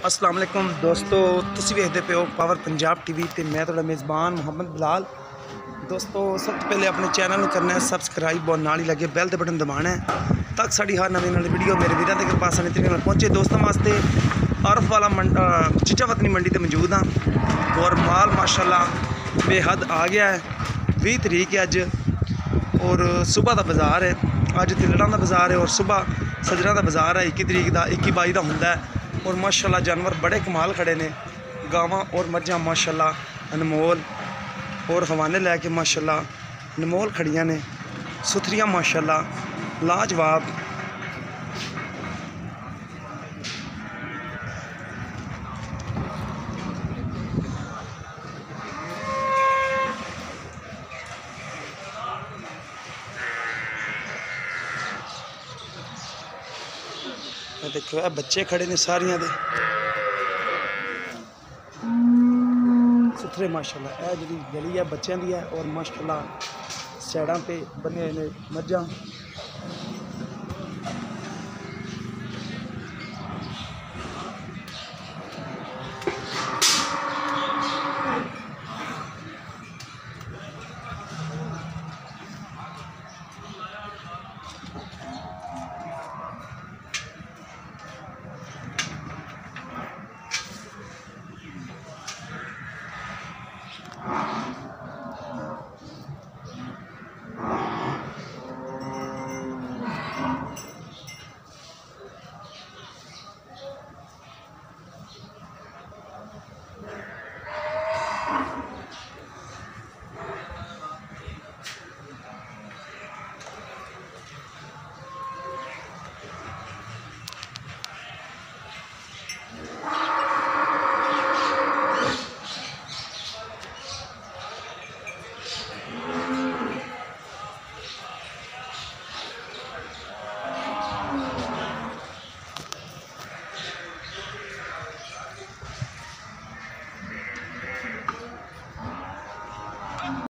अस्सलाम वालेकुम दोस्तों, तुसीं वेखदे पे हो पावर पंजाब टीवी ते मैं तुहाडा मेज़बान मोहम्मद बिलाल। दोस्तों सब तो पहले अपने चैनल को करना है सबसक्राइब और नाल ही लगे बैल के बटन दबाना है तक साड़ी हर नवी वीडियो मेरे वीरों के पास आने तरीके पहुँचे। दोस्तों वास्ते आरफ वाला चिचा वतनी मंडी ते मौजूद हाँ और माल माशाल्लाह बेहद आ गया है। 20 तरीक है अज और सुबह का बाज़ार है। अज तिलड़ा का बाज़ार है और सुबह सजरा का बाज़ार है। 21 तरीक का 21-22 का होंदा है और माशाल्लाह जानवर बड़े कमाल खड़े ने। गावां और मझां माशाल्लाह अनमोल और हवाने लैके माशाल्लाह अनमोल खड़ियां ने। सुथरियां माशाल्लाह लाजवाब। देखो ये बच्चे खड़े ने सारियां दे सुथरे माशाल्लाह। यह जी गली है बच्चों की है और माशाल्लाह सैडां पे बने हुए ने मझां।